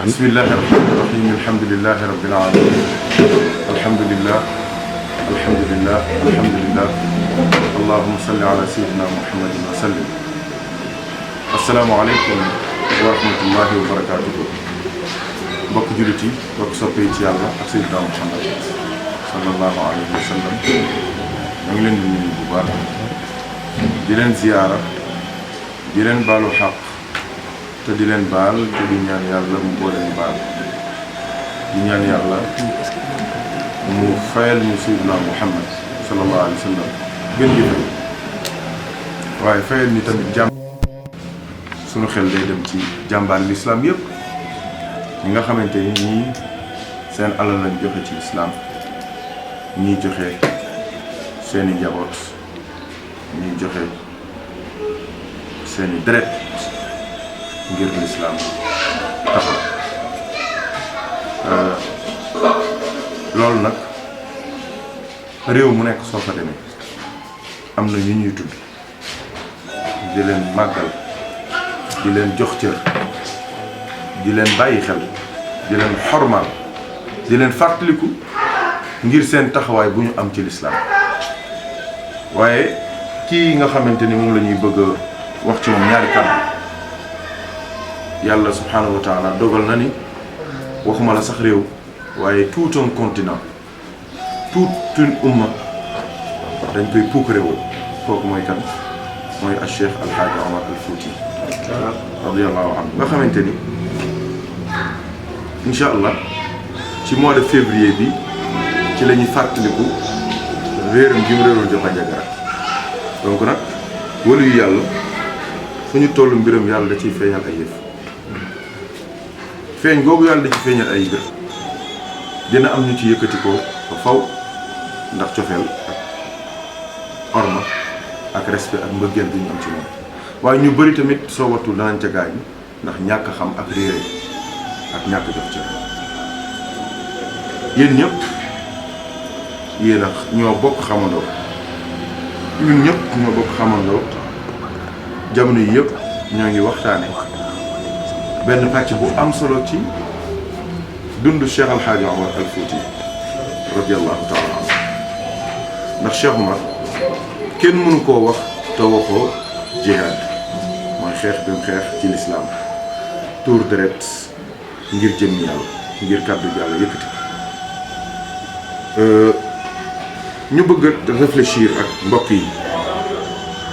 bismillahi rahmani rahim alhamdulillahi rabbil alamin alhamdulillah allahumma salli ala sayyidina muhammadin wa sallim. assalaamu aleykum wa rahmatullahi wa barakatuhu. mbokk jullit yi mbokk soppe yi ci yàlla ak sayyidina muhammad sallallahu alayhi wa sallam ñu ngi leen di nuyu bu baax di leen ziyaara di leen baalu xaq te di leen baal te di ñaan yàlla mu boole ñu baal di ñaan yàlla mu fayal ñu sayyidina muhammad sallallahu alayhi wa sallam gën gi fay waaye fayal ñu tamit jàmm. sunu xel day dem ci jàmbaar lislaam yëpp ñi nga xamante ni ñii seen alal lañ joxe ci lislaam ñii joxe seeni njaboot ñii joxe seeni deret ngir lislaam taxaw loolu nag réew mu nekk soo fa demee am na ñu ñuy tudd di leen màggal di leen jox cër di leen bàyyi xel di leen xormaal di leen fàttaliku ngir seen taxawaay bu ñu am ci lislaam waaye kii nga xamante ni moom la ñuy bëgg a wax ci moom ñaari kàddu yàlla subhanahu wa taala dogal na ni waxuma la sax réew waaye tout un continent toute une umma dañ koy puukarewoo kooku mooy kan mooy al Cheikh Al Hadj Omar Al Fouti radiyallahu anhu nga xamante ni incha allah ci mois de février bi ci la ñuy fàttaliku réeram gi mu réeroon Jox Jagara donc nag wala yu yàlla fu ñu tollu mbiram yàlla da ciy feeñal ay yëf feeñ googu yàlla da ci feeñal ay mbir dina am ñu ci yëkkati ko ba faw ndax cofeel ak orma ak respect ak mbëggeel bi ñu am ci moom waaye ñu bëri tamit soo wattul danañ ca gaañ ndax ñàkk xam ak réere ak ñàkk jox ca yéen ñëpp yéen a ñoo bokk xamandoo ñun ñëpp ñoo bokk xamandoo jamono yi yëpp ñoo ngi waxtaane benn pàcc bu am solo ci dundu Cheikh Al Hadj Omar Al Fouti radiyallahu taala anhu ndax Cheikh Omar kenn mënu koo wax te waxoo jihaad mooy xeex bi mu xeex ci lislaam tuur deret ngir jëm yàlla ngir kàddu yàlla yëkkati ñu bëgg a réfléchir ak mbokk yi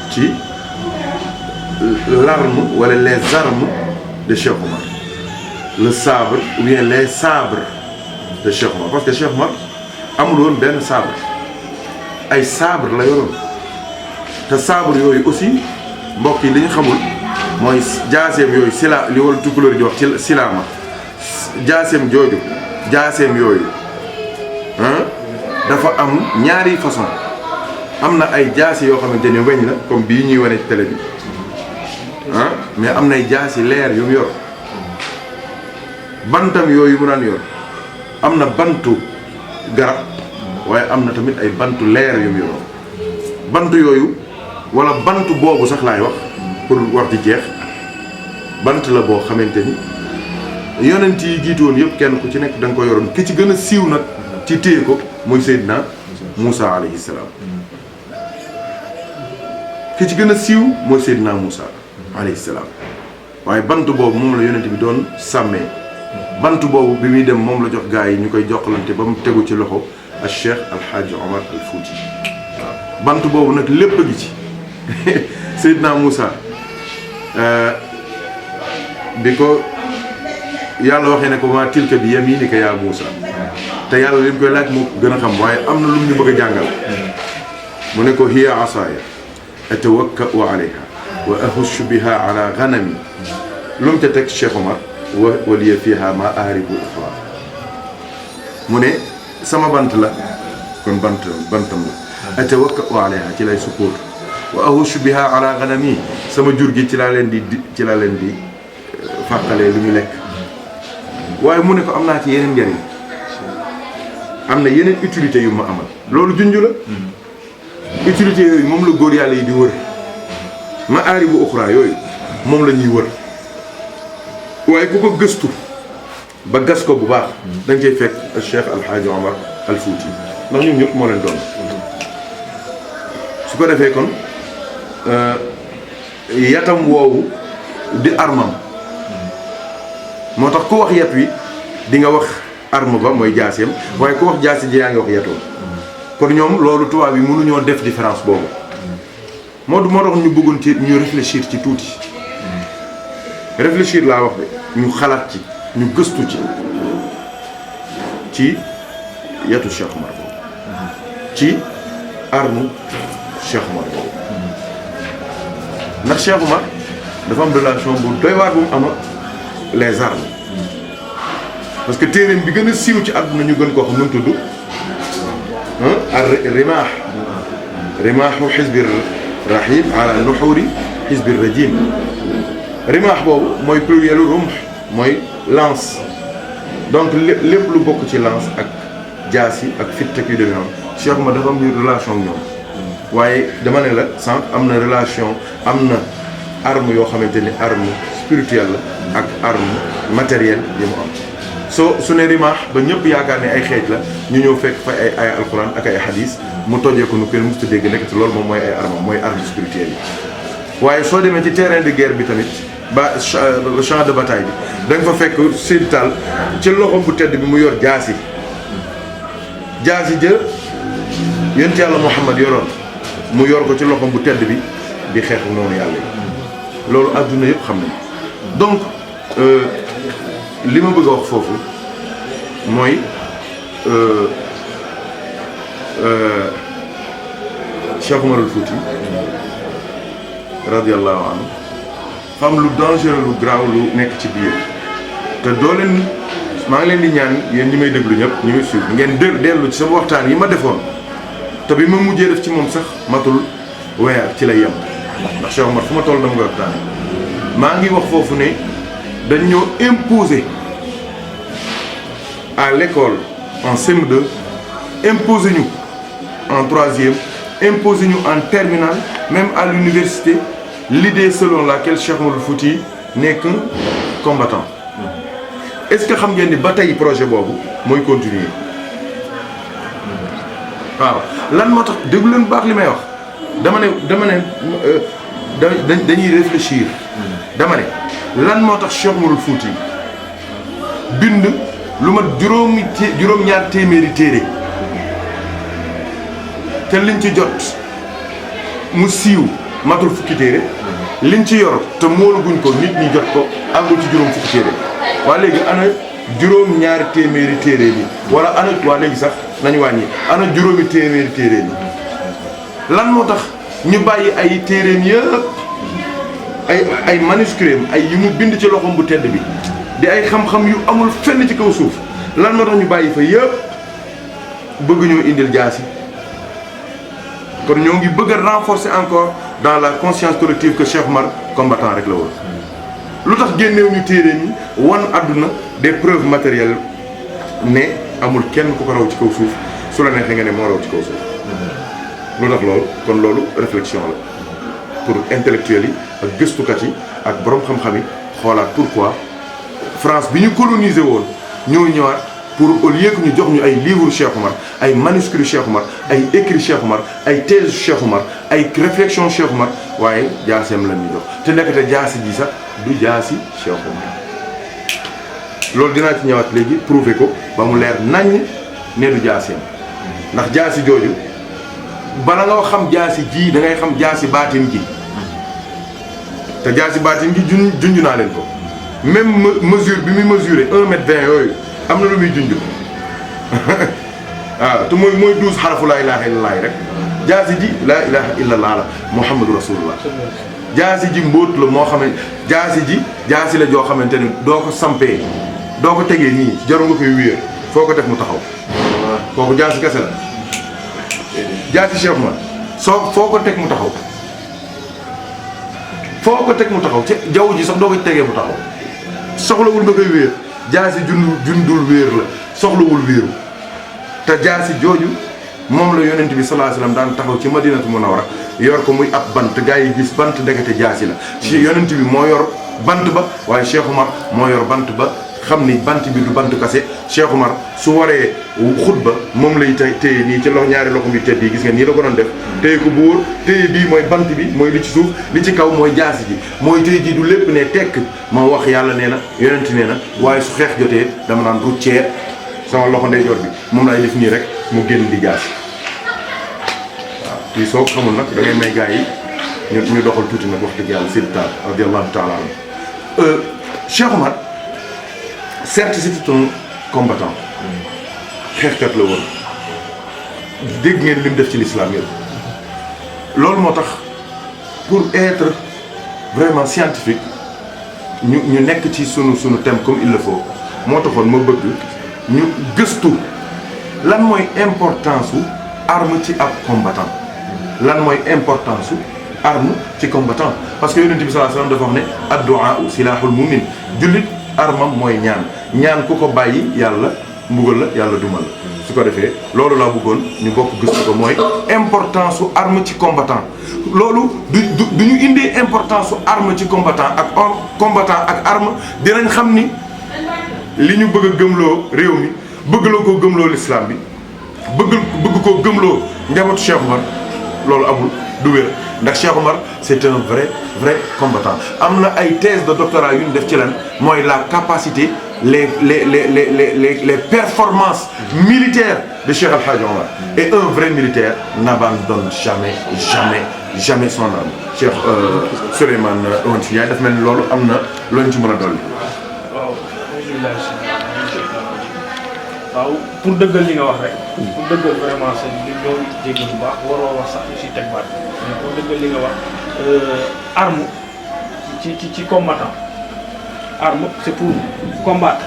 ci l'arme wala les armes de Cheikh Omar le sabre ou bien les sabres de Cheikh Omar parce que Cheikh Omar amul woon benn sabre ay sabre la yoroon te sabre yooyu aussi mbokk yi li ñu xamul mooy jaaseem yooyu sila li wala tukulóor di wax ci silaama jaaseem jooju jaaseem yooyu dafa am ñaari façon am na ay jaasi yoo xamante ni weñ la comme bii ñuy wane ci télé bi mais am nay jaasi leer yu mu yor bantam yooyu mu daan yor am na bantu garab waaye am na tamit ay bantu leer yu mu yoroon bantu yooyu wala bantu boobu sax laay wax pour wax di jeex bant la boo xamante ni yonent yi jiitu woon yëpp kenn ku ci nekk da nga ko yoroon ki ci gën a siiw nag ci téye ko muy Seydina Moussa alayhi salaam ki ci gën a siiw mooy Seydina Moussa alayhi salaam waaye bant boobu moom la yonent bi doon sàmmee bant boobu bi muy dem moom la jox gaa yi ñu koy jokkalante ba mu tegu ci loxo al Cheikh Al Hadj Omar Al Fouti waaw bant boobu nag lépp a gi ci Seydina Moussa bi ko yàlla waxee ne ko maa tilka bi yaminika yaa Moussa te yàlla li mu koy laaj moo gën a xam waaye am na lu mu ñu bëgg a jàngal mu ne ko hiya asaaya atawakka'u alayha wa ahussu biha ala ghanami lu mu ca teg Cheikh Omar wa liya fiha ma ahribu ukhra mu ne sama bant la kon bantam la atawakka'u alayha ci lay sukkuut wa ahussu biha ala ghanami sama jur gi ci laa leen di fàqalee lu ñu lekk waaye mu ne ko am naa ci yeneen njariñ am na yeneen utilité yu ma amal loolu junj la utilité yooyu moom la góor yàlla yi di wër ma aari bu uxra yooyu moom la ñuy wër waaye ku ko gëstu ba gas ko bu baax dañ cey fekk Cheikh Alhaaji Omar al Fouti ndax ñun ñëpp moo leen doon su ko defee kon yatam woowu di armam moo tax ku wax yat wi di nga wax arme ba mooy jaaseem waaye ku wax jaasi ji yaa ngi wax yatoom kon ñoom loolu tubaab yi mënuñoo def différence boobu moo tax ñu bëggoon ci ñu réfléchir ci tuuti réfléchir laa wax de ñu xalaat ci ñu gëstu ci yatu Cheikh Omar boobu ci arme Cheikh Omar boobu ndax Cheikh Omar dafa am relation bu doy waar bu mu am les armes parce que téereem bi gën a siiw ci àdduna ñu gën koo xam nu mu tudd rimaax rimaaxu xisbi rahim ala nuxuri xisbi rajim rimaax boobu mooy plurielu rumx mooy lance donc lépp lu bokk ci lance ak jaasi ak fitt ak yu demee noonu Cheikh Omar dafa am relation ak ñoom waaye dama ne la sànq am na relation am na arme yoo xamante ni arme spirituelle la ak arme matérielle yi mu am su ne rimaax ba ñëpp yaakaar ne ay xeej la ñu ñëw fekk fa ay alquran ak ay hadis mu tojee ko nu kenn musta dégg nekk loolu moom mooy ay arme mooy arme spirituelle yi waaye soo demee ci terrain de guerre bi tamit ba champ de bataille bi da nga fa fekk Seydi Tall ci loxo bu tedd bi mu yor jaasi jë yonent yàlla Muhammad yoroon mu yor ko ci loxo bu tedd bi di xeex noonu yàlla yi loolu adduna yëpp xam nañ donc li ma bëgg a wax foofu mooy Cheikh Omar al Fouti radiyallahu anhu xam lu dangereux lu graaw lu nekk ci biir te doo leen maa ngi leen di ñaan yéen ñi may déglu ñëpp ñu ngi suivre ngeen dellu ci sama waxtaan yi ma defoon te bi ma mujjee def ci moom sax matul weer ci la yem ndax Cheikh Omar fu ma toll dama koy waxtaan maa ngi wax foofu ne dañ ñoo imposer à l'école en CM2 imposer ñu en troisième imposer ñu en terminale même à l'université l'idée selon laquelle Cheikh Omar Fouti n'est qu'un combattant est-ce que xam ngeen ni ba tey projet boobu mooy continuer waaw lan moo tax déglu leen baax li may wax dama ne dañuy réfléchir dama ne lan moo tax Cheikh Omar Fouti bind lu ma juróom-ñaar téeméeri téere te liñ ci jot mu siiw matul fukki téere liñ ci yor te moolaguñ ko nit ñi jot ko àggul ci juróom fukki téere waa léegi ana juróom-ñaari téeméeri téere bi wala ana waa léegi sax nañu wàññi ana juróomi téeméeri téere bi lan moo tax ñu bàyyi ay téereem yëpp ay manuscrits ay yu mu bind ci loxoom bu tedd bi di ay xam-xam yu amul fenn ci kaw suuf lan moo tax ñu bàyyi fa yëpp bëgg ñoo indil jaasi kon ñoo ngi bëgg a renforcer encore dans la conscience collective que Cheikh Omar combattant rek la woon lu tax génneew ñu téere ñi wan àdduna des preuves matérielles ne amul kenn ku ko raw ci kaw suuf su la neexee nga ne moo raw ci kaw suuf lu tax loolu kon loolu réflexion la pour intellectuels yi ak gëstukat yi ak borom xam-xam yi xoolaat pourquoi France bi ñu colonisé woon ñoo ñëwaat pour au lieu que ñu jox ñu ay livres Cheikh Omar ay manuscrits Cheikh Omar ay écrits Cheikh Omar ay thèses Cheikh Omar ay réflexions Cheikh Omar waaye jaaseem la ñu jox te nekkate jaasi ji sax du jaasi Cheikh Omar loolu dinaa ci ñëwaat léegi prouver ko ba mu leer naññ ne du jaaseem ndax jaasi jooju bala nga xam jaasi ji da ngay xam jaasi baatin ji te jaasi baatin ji junj naa leen ko même mesure bi muy mesurer 1m20 yooyu am na lu muy junj waaw te mooy 12 xarafu laa ilaha illallah rek jaasi ji laa ilaha illallah la muhammadu rasulullah jaasi ji mbóot la moo xam ne jaasi la joo xamante ne doo ko sampee doo ko tegee nii jaru nga koy wéer foo ko def mu taxaw kooku jaasi kese la jaasi Cheikh Omar foo ko teg mu taxaw foo ko teg mu taxaw ci jaww ji sax doo ko tegee mu taxaw soxlawul nga koy wéer jaasi jundul wéer la soxlawul wéeru te jaasi jooju moom la yonent bi sallallahu alayhi wasallam daan taxaw ci madinatu munawwara yor ko muy ab bant gaa yi gis bant ndekete jaasi la ci yonent bi moo yor bant ba waaye Cheikh Omar moo yor bant ba xam ni bant bi du bantu kase. Cheikh Oumar su waree xutba moom lay téye nii ci ñaari loxo bi tedd yi gis nga nii la ko doon def téye ko bu wóor téye bii mooy bant bi mooy li ci suuf li ci kaw mooy jaasi ji mooy téye ji du lépp ne tekk ma wax yàlla nee na yonent nee na waaye su xeex jotee dama naan rucceer sama loxo ndeyjoor bi moom laay def nii rek mu génn di jaasi waaw fii soo xamul nag da ngay may gars yi ñu doxal tuuti nag wax dëgg yàlla Seydi Tall radiyallahu taala anhu Cheikh Oumar certes c'était un combattant xeexkat la woon dégg ngeen li mu def ci l'islam yëpp loolu moo tax pour être vraiment scientifique ñu nekk ci sunu thème comme il le faut moo taxoon ma bëgg ñu gëstu lan mooy importance su arme ci ab combattant lan mooy importance su arme ci combattant parce que yonent bi sallallahu alayhi wasallam dafa wax ne ad-du'a silahul mu'min jullit armam mooy ñaan ku ko bàyyi yàlla mbugal la yàlla dumal la su ko defee loolu laa bëggoon ñu bokk gëstu ko mooy importance su arme ci combattant loolu du ñu indee importance su arme ci combattant ak arme dinañ xam ni li ñu bëgg a gëmloo réew mi bëgg la koo gëmloo l'islam bi bëgg koo gëmloo njabootu Cheikh Oumar loolu amul du wér ndax Cheikh Oumar c'est un vrai combattant am na ay thèse de doctorat yu ñu def ci lan mooy la capacité les performances militaires de Cheikh El Hadj Oumar et un vrai militaire n'abandonne jamais son arme. Cheikh Souleymane Owen Ndiaye daf mel ni loolu am na loo ñu ci mën a dolli. waaw pour dëggal li nga wax rek. pour dëggal vraiment seen li ñoo jéggi bu baax waroo wax sax ci teg baat mais pour dëggal li nga wax arme ci combattant arme c'est pour combattre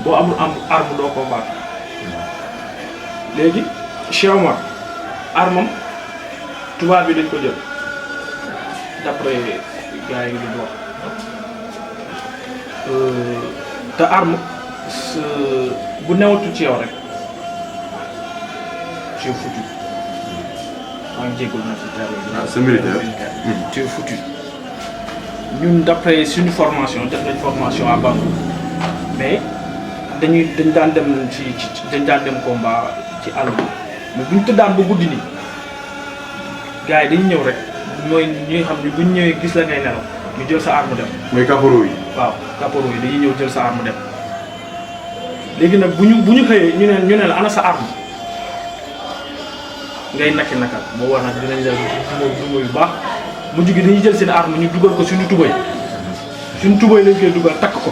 boo amul arme doo combattre léegi Cheikh Oumar armam tubaab bi dañ ko jël d'après gars yi di wax te arme bu newatul ci yow rek tu es foutu maa ngi jégalu na ci terme c'est militaire. Tu es foutu ñun d'après suñu formation def nañ formation à Bangou mais dañ daan dem combat ci àll bi mais buñ tëddaan ba guddi nii gars yi dañuy ñëw rek mooy ñi nga xam ne buñ ñëwee gis la ngay nelaw ñu jël sa arme dem. mooy caporaux yi. waaw caporaux yi dañuy ñëw jël sa arme dem léegi nag bu ñu xëyee ñu ne la ana sa arme ngay nakki nakal boo war nag dinañ la duma yu baax mujj gi dañuy jël seen arme ñu dugal ko suñu tubay lañ koy dugal takk ko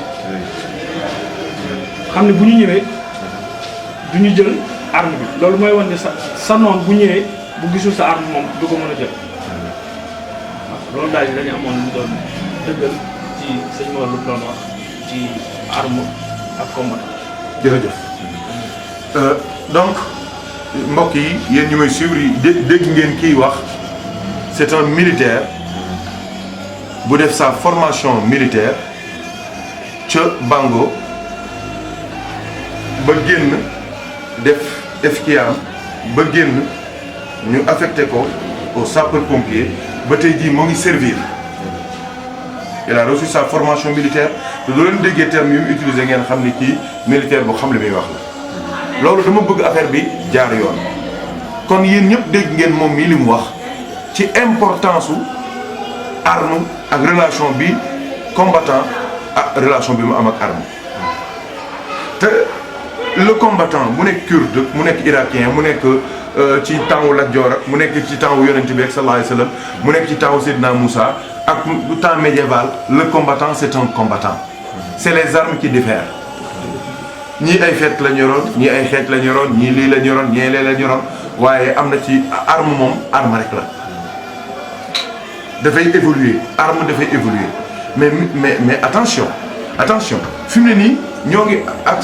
xam ne bu ñu ñëwee du ñu jël arme bi loolu mooy wan ne sa noon bu ñëwee bu gisul sa arme moom du ko mën a jël waaw loolu daal di dañu amoon lu doon dëggal ci sëñ Mor lu doon wax ci arme ak combattant. jërëjëf donc mbokk yi yéen ñu may suivre yi dégg ngeen kiy wax c'est un militaire bu def sa formation militaire ca Bango ba génn def FKIAM ba génn ñu affecté ko au sapeur-pompier ba tey jii moo ngi servir il a reçu sa formation militaire te doo leen déggee terme yu mu utilisé ngeen xam ni kii militaire bu xam li muy wax la loolu dama bëgg affaire bi jaar yoon kon yéen ñëpp dégg ngeen moom mii li mu wax ci importance su arme ak relation bi combattant ak relation bi mu am ak arme te le combattant mu nekk kurde mu nekk irakien mu nekk ci temps wu Lat Joor ak mu nekk ci temps wu Yonent bi sallallahu alayhi wa sallam mu nekk ci temps wu Seydina Moussa ak temps médiéval le combattant c'est un combattant c'est les armes qui diffèrent ñii ay xeet la ñoroon ñii ay xeet la ñoroon ñii lii la ñoroon ñii lee la ñoroon waaye am na ci arme moom arme rek la dafay évoluer arme dafay évoluer mais attention fi mu ne nii ñoo ngi ak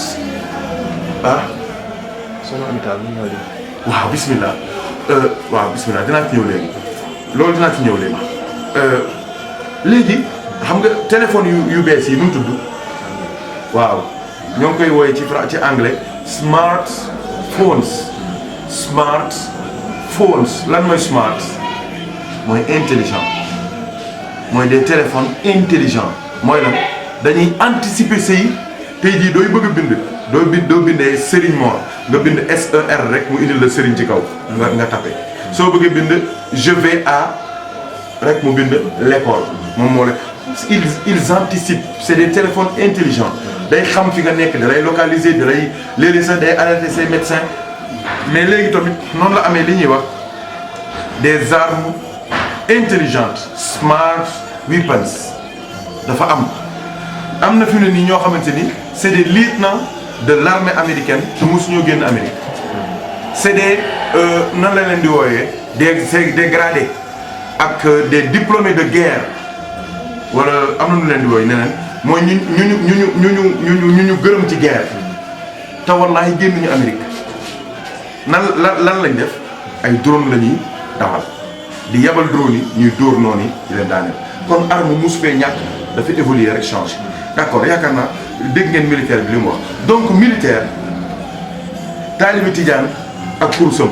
sono amital ñu ñëw waaw bismillah dinaa ci ñëw léegi loolu dinaa ci ñëw léegi léegi xam nga téléphone yu bees yi nu mu tudd waaw ñoo ngi koy wooye ci anglais smartphones lan mooy smart mooy intelligent mooy des téléphones intelligents mooy lan dañuy anticiper say tey jii dooy bëgg a bind doo bindee Serigne Mor nga bind SER rek mu indil la Serigne ci kaw nga tapé soo bëggee bind je vais à rek mu bind l'école moom moo la ils anticipent. C'est des téléphones intelligents day xam fi nga nekk da lay localiser da lay léeg-léeg sax day alerter ses médecins mais léegi tamit noonu la amee li ñuy wax des armes intelligentes smart weapons dafa am na fi ne nii ñoo xamante ni c'est des lieutenants de l'armée américaine te mosuñoo génn Amérique c'est des nan la leen di wooyee des gradés ak des diplômés de guerre wala am na nu leen di wooyee neneen mooy ñu gërëm ci guerre te wallaahi génn ñu Amérique lan lañ def ay drone la ñuy dawal di yabal drone yi ñuy dóor noonu yi di leen daaneel kon arme mosu fee ñàkk dafa évoluer rek changer d'accord yaakaar naa dégg ngeen militaire bi li mu wax donc militaire taalibi tijaan ak kursam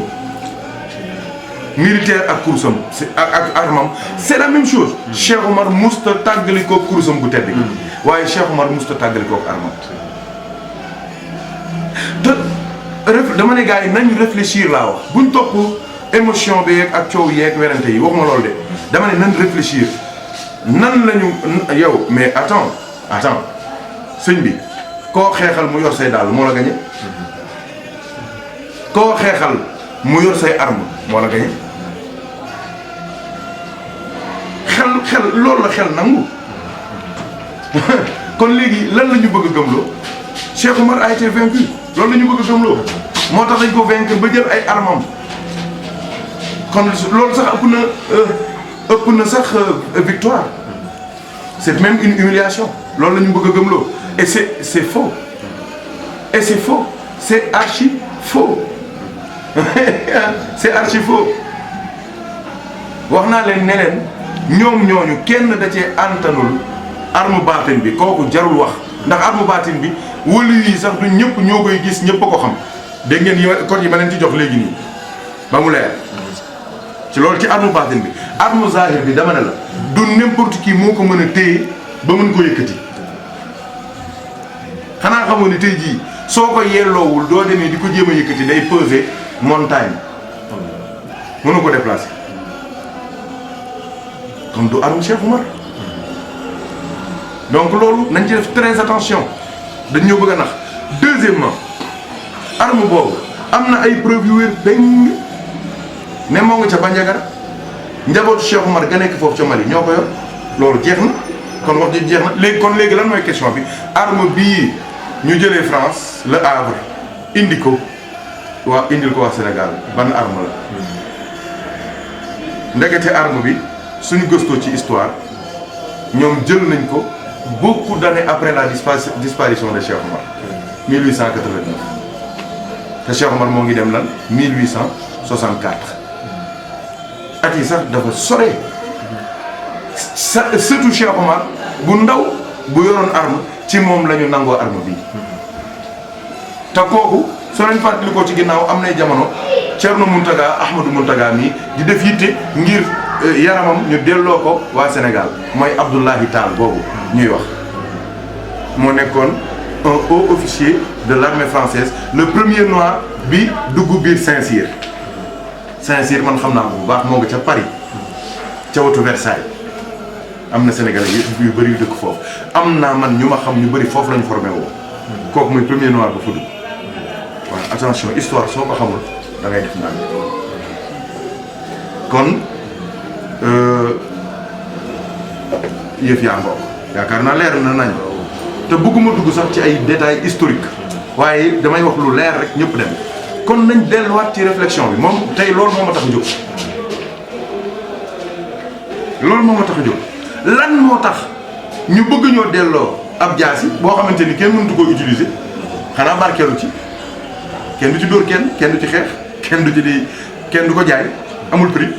militaire ak kursam ak armam c'est la même chose Cheikh Omar musta tàggali koog kursam bu tedd gi waaye Cheikh Omar musta tàggali koog armam te dama ne gars yi nañ réfléchir laa wax buñ topp émotion bi yeeg ak coow yeeg werante yi waxuma loolu de dama ne nañ réfléchir nan lañu yow mais attends sëñ bi koo xeexal mu yor say daal moo la gañe koo xeexal mu yor say arme moo la gañe xel loolu la xel nangu kon léegi lan la ñu bëgg a gëmloo Cheikh Omar a été vaincu loolu la ñu bëgg a gëmloo moo tax dañ ko vaincre ba jël ay armam kon loolu sax ëpp na sax victoire c'est même une humiliation loolu la ñu bëgg a gëmloo et c'est faux et c'est faux c'est archi faux c'est archi faux wax naa leen ne leen ñoom ñooñu kenn da cee antanul arme baatin bi kooku jarul wax ndax arme baatin bi wëlu yi sax du ñëpp ñoo koy gis ñëpp a ko xam dégg ngeen yi code yi ma leen ci jox léegi nii ba mu leer ci loolu ci arme baatin bi arme zahir bi dama ne la du n'importe qui moo ko mën a téye ba mën ko yëkkati xanaa xamoon ni tey jii soo ko yelloowul doo demee di ko jéem a yëkkati day peser montagne mënu ko déplacer kon du arme Cheikh Omar donc loolu nañ ci def très attention dañ ñoo bëgg a nax deuxièmement arme boobu am na ay preuves yu wér dañ ne moo nga ca Bandiagara njabootu Cheikh Omar ga nekk foofu ca Mali ñoo ko yor loolu jeex na kon wax ji jeex na léegi kon léegi lan mooy question bi arme bii ñu jëlee France Le Havre indi ko indil ko waa Sénégal ban arme la ndekete arme bi suñu gëstoo ci histoire ñoom jël nañ ko beaucoup d'années après la disparition de Cheikh Omar 1889 te Cheikh Omar moo ngi dem lan 1864 at yi sax dafa sore surtout Cheikh Omar bu ndaw bu yoroon arme ci moom la ñu nangoo arme bii te kooku soo leen fàttali ko ci ginnaaw am nay jamono Thierno Mountaga Ahmadou Mountaga mii di def yitte ngir yaramam ñu delloo ko waa Sénégal mooy Abdoulaye Tall boobu ñuy wax moo nekkoon un haut officier de l'armée française le premier noir bi dugg biir Saint-Cyr man xam naa ko bu baax moo nga ca Paris ca wetu Versailles am na Sénégalais yu bëri yu dëkk foofu am naa man ñu ma xam ñu bëri foofu lañu formé woo kooku mooy premier noir ba fa dugg waaw attention histoire soo ko xamul da ngay def naan kon yëf yaa ngoog yaakaar naa leer na nañ te bëgguma dugg sax ci ay détails historiques waaye damay wax lu leer rek ñëpp dem kon nañ delluwaat ci réflexion bi moom tey loolu moo ma tax a jóg lan moo tax ñu bëgg ñoo delloo ab jaasi boo xamante ni kenn mënatu koo utiliser xanaa barkeelu ci kenn du ci dóor kenn du ci xeex kenn du ko jaay amul prix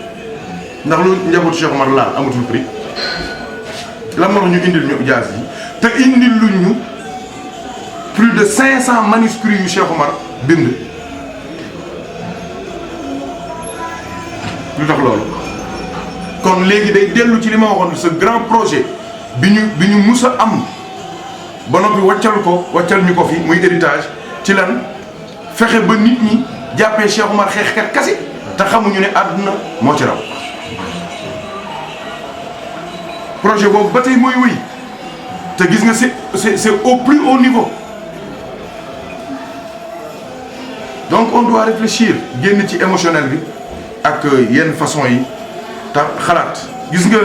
ndax lu njabootu Cheikh Omar laal amatul prix lan moo tax ñu indil ñu jaasi yi te indil luñ ñu plus de 500 manuscrits yu Cheikh Omar bind lu tax loolu kon léegi day dellu ci li ma waxoon ce grand projet bi ñu mus a am ba noppi wàccal ñu ko fi muy héritage ci lan fexe ba nit ñi jàppee Cheikh Oumar xeexkat kase te xamuñu ne àdduna moo ci raw projet boobu ba tey mooy wéy te gis nga c'est au plus haut niveau donc on doit réfléchir génn ci émotionnel bi ak yenn façon yi te xalaat gis nga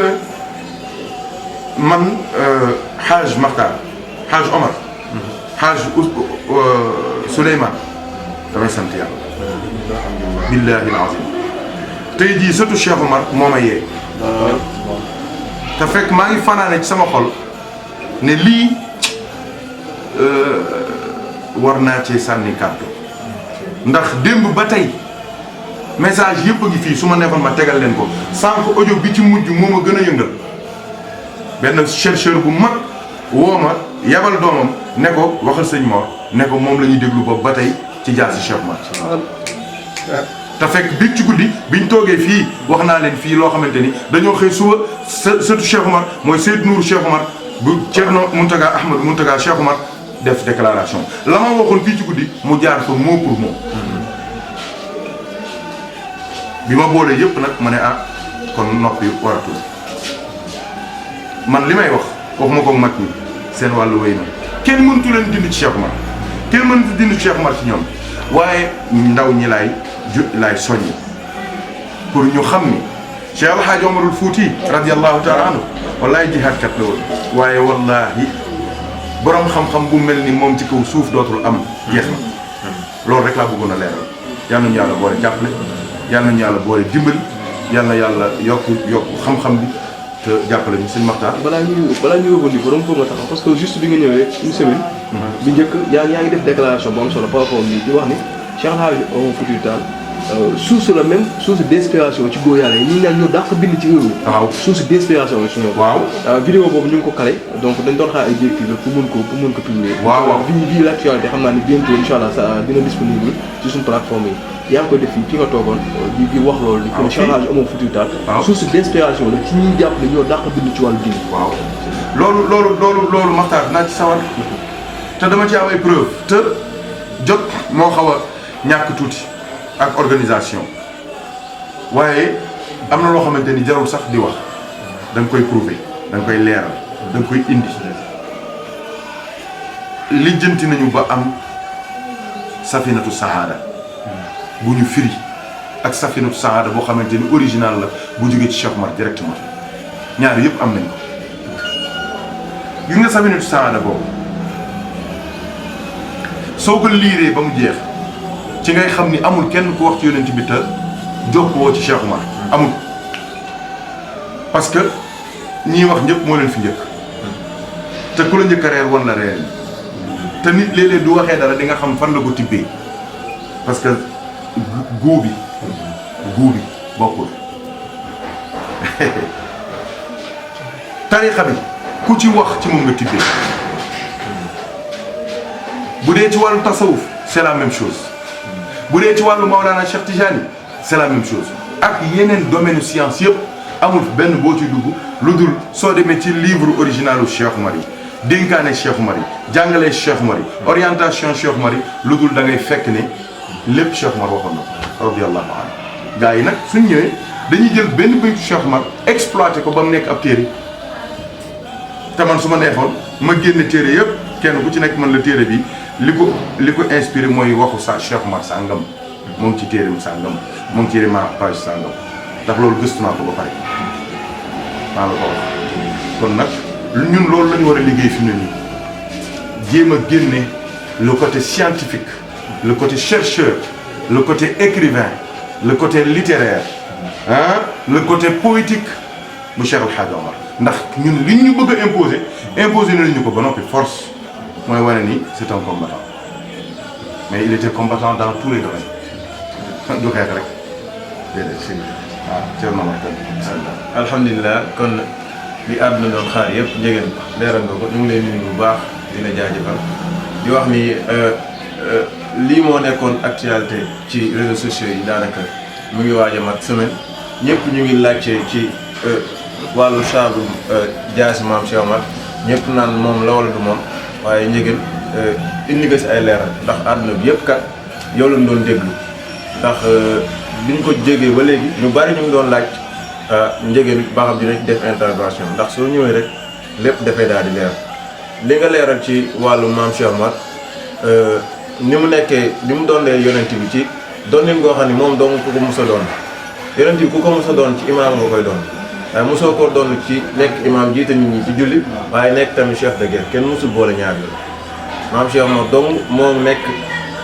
man Haj Makhtar Haj Omar Haj Souleymane damay sant yàlla billahi alazim tey jii surtout Cheikh Omar moo ma yee te fekk maa ngi fanaane ci sama xol ne lii war naa cee sànni kàddu ndax démb ba tey message yëpp a ngi fii su ma neexoon ma tegal leen ko sànq audio bi ci mujj moo ma gën a yëngal benn chercheur bu mag woo ma yabal doomam ne ko waxal sëñ Mor ne ko moom la ñuy déglu boobu ba tey ci jaasi Cheikh Oumar te fekk biig ci guddi biñ toogee fii wax naa leen fii loo xamante ni dañoo xëy suba sëtu Cheikh Oumar mooy Seydou Nourou Cheikh Oumar bu Thierno Mountaga Ahmadou Mountaga Cheikh Oumar def déclaration la ma waxoon fii ci guddi mu jaar fa mot pour mot bi ma boolee yëpp nag ma ne kon noppi waratul man li may waxuma ko mag ñi seen wàllu wéy na kenn mëntu leen dindi ci Cheikh Oumar kenn mëntu dindi ci Cheikh Oumar ci ñoom waaye ndaw ñi laay soññi pour ñu xam ni Cheikh El Hadj Omarul Fouti radiyallahu taala anhu wallahi jihaadkat la woon waaye wallahi borom xam-xam bu mel ni moom ci kaw suuf dootul am jeex na loolu rek laa bëggoon a leeral yal nañu yàlla boole jàppale yal nañu yàlla boole dimbali yal na yàlla yokk xam-xam bi te jàppale ñu sëñ Makhtar. balaa ñu yóbbu nii borom pour nga taxaw parce que juste bi nga ñëwee une semaine. bi njëkk yaa ngi def déclaration bu am solo par rapport di wax ni Cheikh El Hadj Omar Foutiyou Tall source la même source d'inspiration ci góor yàlla yi ñu naan ñoo dàq bind ci réew mi. waaw source d'inspiration la suñu. waaw vidéo boobu ñu ngi ko calé donc dañ doon xaar ay directives pour mën ko publier. waaw bii l'actualité xam naa ni bientôt incha allah ça dina disponible ci suñu plateforme yi. yaa ngi koy def fii fi nga toogoon di wax loolu. waaw Cheikh El Hadj Omar Foutiyou Tall. waaw source d'inspiration la ci ñuy jàpp ne ñoo dàq bind ci wàllu diine. waaw loolu Makhtar naa ci sawar te dama ci am ay preuve te jot moo xaw a ñàkk tuuti ak organisation waaye am na loo xamante ni jarul sax di wax da nga koy prouver da nga koy leeral da nga koy indi lijjanti nañu ba am safinatu sahaada bu ñu firi ak safinatu sahaada boo xamante ni original la bu jógee ci Cheikh Oumar directement ñaar yëpp am nañ ko gis nga safinatu sahaada boobu soo ko liiree ba mu jeex ci ngay xam ni amul kenn ku wax ci yonent bi te jokkoo ci Cheikh Oumar amul parce que ñii wax ñëpp moo leen fi njëkk te ku la njëkk a reer wan la reer te nit léeg-léeg du waxee dara di nga xam fan la ko tibbee parce que góo bi bokkul tarixa bi ku ci wax ci moom nga tibbee bu dee ci wàllu tasawuf c'est la même chose bu dee ci wàllu Maolana Cheikh Tijani c'est la même chose ak yeneen domaine science yëpp amul benn boo ci dugg lu dul soo demee ci livre originalu Cheikh Oumar yi dénkaane Cheikh Oumar yi jàngalee Cheikh Oumar yi orientation Cheikh Oumar yi lu dul da ngay fekk ne lépp Cheikh Oumar waxoon na ko radiyallahu anhu gars yi nag suñ ñëwee dañuy jël benn baytu Cheikh Oumar exploité ko ba mu nekk ab téere te man su ma neexoon ma génne téere yëpp kenn ku ci nekk man la téere bi li ko inspiré mooy waxu sa Cheikh Oumar sàngam moom ci téereem sàngam moom ci ma page sàngam ndax loolu gëstu naa ko ba pare maa la ko wax kon nag ñun loolu la ñu war a liggéey fi mu ne nii jéem a génne le côté scientifique le côté chercheur le côté écrivain le côté littéraire le côté poétique bu Cheikh El Hadj Omar ndax ñun li ñu bëgg a imposer nañu ko ba noppi force mooy wane ni c'est un combattant mais il était combattant dans tous les domaines du xeex rek déedéet si waaw Thierno Makhtar. alhamdulilah kon li àdduna doon xaar yëpp njëgën leeral nga ko ñu ngi lay nuyu bu baax di la jaajëfal di wax ni lii moo nekkoon actualité ci réseaux sociaux yi daanaka mu ngi waaj a mat semaine ñëpp ñu ngi laajte ci wàllu saabu jaasi maam Cheikh Oumar ñëpp naan moom la wala du moom waaye Ndiéguène indi nga si ay leeral ndax àdduna bi yëpp kat yow lañ doon déglu ndax biñ ko jégee ba léegi ñu bari ñu ngi doon laaj Ndiéguène ba xam dina def intervention ndax soo ñëwee rek lépp dafay daal di leer li nga leeral ci wàllu maam Cheikh Omar ni mu nekkee ni mu doonee yonent bi ci doonin goo xam ne moom dong ku ko mos a doon yonent bi ku ko mos a doon ci imaam nga koy doon waaye mosoo koo doon ci nekk imaam jiite nit ñi ci julli waaye nekk tamit chef de guerre kenn mosul boole ñaar yooyu maam Cheikh Omar dong moom nekk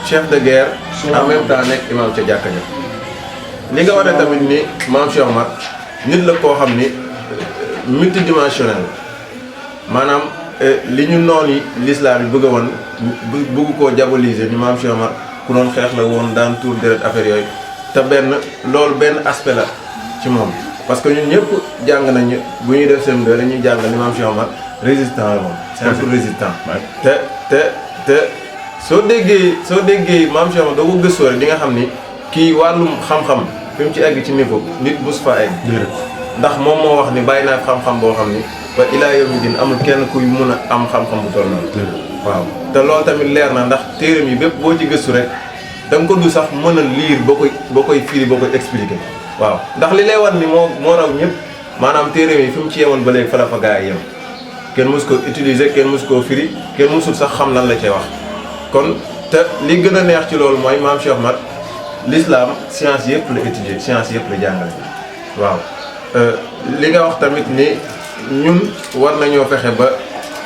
chef de guerre en même temps nekk imaam ca jàkka ja li nga wane tamit ni maam Cheikh Omar nit la koo xam ni multidimensionnel maanaam li ñu noon yi l'islam yi bëgg a woon bëgg koo diaboliser ni maam Cheikh Omar ku doon xeex la woon daan tuur deret affaire yooyu te loolu benn aspect la ci moom parce que ñun ñëpp jàng nañu bu ñuy def CM2 dañuy jàng ni maam Cheikh Omar résistant la moom simple résistant te soo déggee maam Cheikh Omar doo ko gëstoo rek di nga xam ni kii wàllum xam-xam fi mu ci egg ci niveau nit bus fa egg ndax moom moo wax ni bàyyi naa xam-xam boo xam ni ba ilaa yawmi din amul kenn kuy mun a am xam-xam bu toll noonu waaw te loolu tamit leer na ndax téeram yi bépp boo ci gëstu rek da nga ko du sax mën a lire boo koy firi boo koy expliquer waaw ndax li lay wan ni moo raw ñëpp maanaam téeram yi fi mu ci yemoon ba léegi fa la fa gaa yi yem kenn mus ko utiliser kenn mus koo firi kenn musul sax xam lan la cee wax kon te li gën a neex ci loolu mooy maam Cheikh Omar l'islam science yëpp la étudier science yëpp la jàngale waaw li nga wax tamit ni ñun war nañoo fexe ba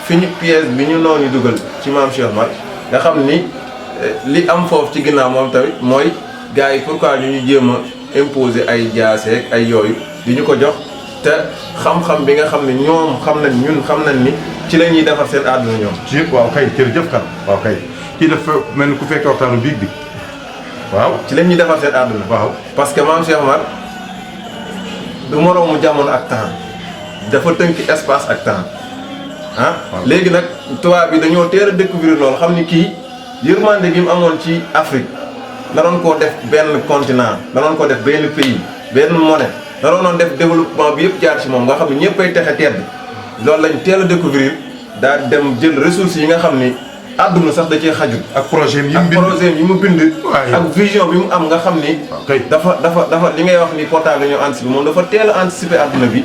fi ñu pièce bi ñu noonu dugal ci maam Cheikh Omar nga xam ni li am foofu ci ginnaaw moom tamit mooy gars yi pourquoi ñu jéem a imposer ay jaaseeg ay yooyu di ñu ko jox te xam-xam bi nga xam ne ñoom xam nañ ni ci la ñuy defar seen àdduna ñoom. ci waaw kay jërëjëf kan waaw kay kii dafa mel ni ku fekkee waxtaanu biig bi waaw ci la ñuy defar seen àdduna. waaw parce que maam Cheikh Omar du moroomu jamono ak temps dafa tënk espace ak temps ah. léegi nag tubaab bi dañoo teel a découvrir loolu xam ni kii yërmande gi mu amoon ci Afrique naroon koo def benn continent naroon koo def benn pays benn monnaie naroon def développement bi yëpp jaar ci moom nga xam ne ñëpp ay texe tedd loolu lañ teel a découvrir daal dem jël ressources yi nga xam ni àdduna sax da cee xajul. ak projet yi mu bind ak vision bi mu am nga xam ni. dafa li ngay wax ni portable ñoo anticiper moom dafa teel a anticiper àdduna bi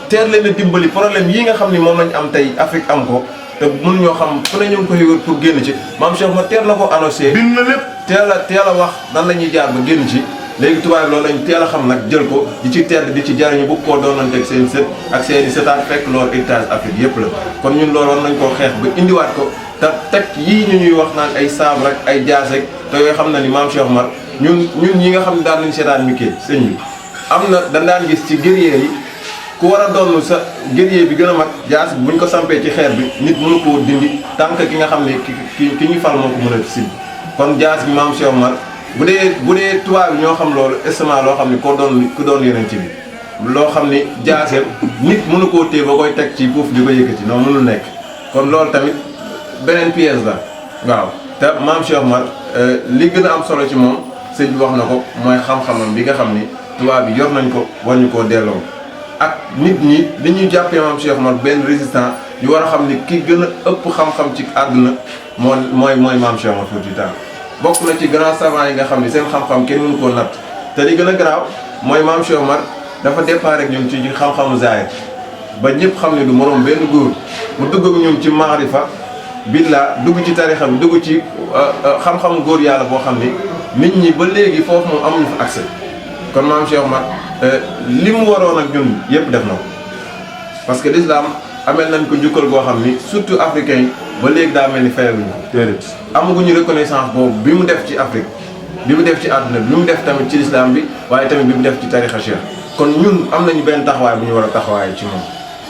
teel leen a dimbali problème yi nga xam ni moom lañ am tey Afrique am ko te mun ñoo xam fu ne ñu ngi koy wër pour génn ci maam Cheikh ma teel na ko annoncé. bind na lépp teel a wax nan la ñuy jaar ba génn ci. léegi tubaab loolu lañ teel a xam nag jël ko di ci tedd di ci jariñu bu koo doonante ak seen sët ak seen i sëtaat fekk loolu héritage Afrique yëpp la kon ñun loolu war nañ koo xeex ba indiwaat ko te teg yii ñu ñuy wax naan ay sabre ak ay jaase te yooyu xam na ni maam Cheikh Omar ñun ñi nga xam ne daan nañ seetaan Mickey sëñ bi am na dañ daan gis ci guerrier yi ku war a doon sa guerrier bi gën a mag jaas buñ ko sampee ci xeer bi nit mënu koo dindi tant que ki nga xam ne ki ñu fal moo ko mën a sil kon jaas bi maam Cheikh Omar bu dee tubaab bi ñoo xam loolu estement loo xam ni ku doon yeneen ci bi loo xam ni jaaseel nit mënu koo téye ba koy teg ci foofu di ko yëkkati non mënul nekk kon loolu tamit beneen pièce la waaw te maam Cheikh Omar li gën a am solo ci moom sëñ bi wax na ko mooy xam-xamam bi nga xam ni tubaab bi yor nañ ko war ñu koo delloo ak nit ñi li ñuy jàppee maam Cheikh Omar benn résistant yu war a xam ni ki gën a ëpp xam-xam ci àdduna mooy maam Cheikh Omar Fouti Tall bokk na ci grand savant yi nga xam ni seen xam-xam kenn mënu koo natt te li gën a garaaw mooy maam Cheikh Omar dafa départ ak ñun ci xam-xamu zaahir ba ñëpp xam ne du moroom benn góor mu dugg ak ñun ci maarifa billaa dugg ci tarixa bi dugg ci xam-xamu góor yàlla boo xam ni nit ñi ba léegi foofu moom amuñu fa accès kon maam Cheikh Omar li mu waroon ak ñun yëpp def na ko parce que l'islam amel nañ ko njukkal boo xam ni surtout africain yi ba léegi daa mel ni fayaluñu ko amaguñu reconnaissance boobu bi mu def ci Afrique bi mu def ci àdduna bi mu def tamit ci l'islam bi waaye tamit bi mu def ci tarixa cheikh kon ñun am nañu benn taxawaay bu ñu war a taxawaay ci moom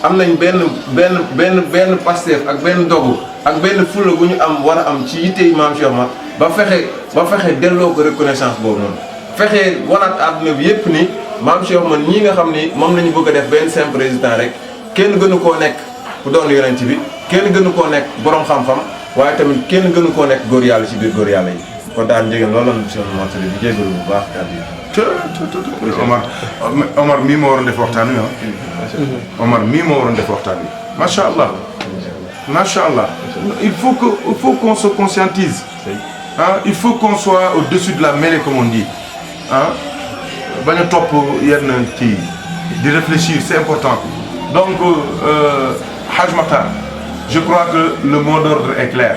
am nañ benn Pastef ak benn dogu ak benn fulla bu ñu am war a am ci yittey maam Cheikh Omar ba fexe delloo ko reconnaissance boobu noonu fexe wanaat àdduna bi yépp ni maam Cheikh Omar ñii nga xam ni moom lañu bëgg a def benn simple résident rek kenn gënu koo nekk ku doon yonent bi kenn gënu koo nekk borom xam-xam waaye tamit kenn gënu koo nekk góor yàlla ci biir góor yàlla yi kon daan njëgeen loolu la ñu seen mottali di jégalu bu baax kàddu yi. Omar mii moo waroon def waxtaan wi ah. Omar mii moo waroon def waxtaan wi macha allah. Masha'Allah. Il faut qu'on se conscientise. Hein? Il faut qu'on soit au-dessus de la mêlée, comme on dit. Hein? De réfléchir, c'est important. Donc, Haj Makhtar, je crois que le mot d'ordre est clair.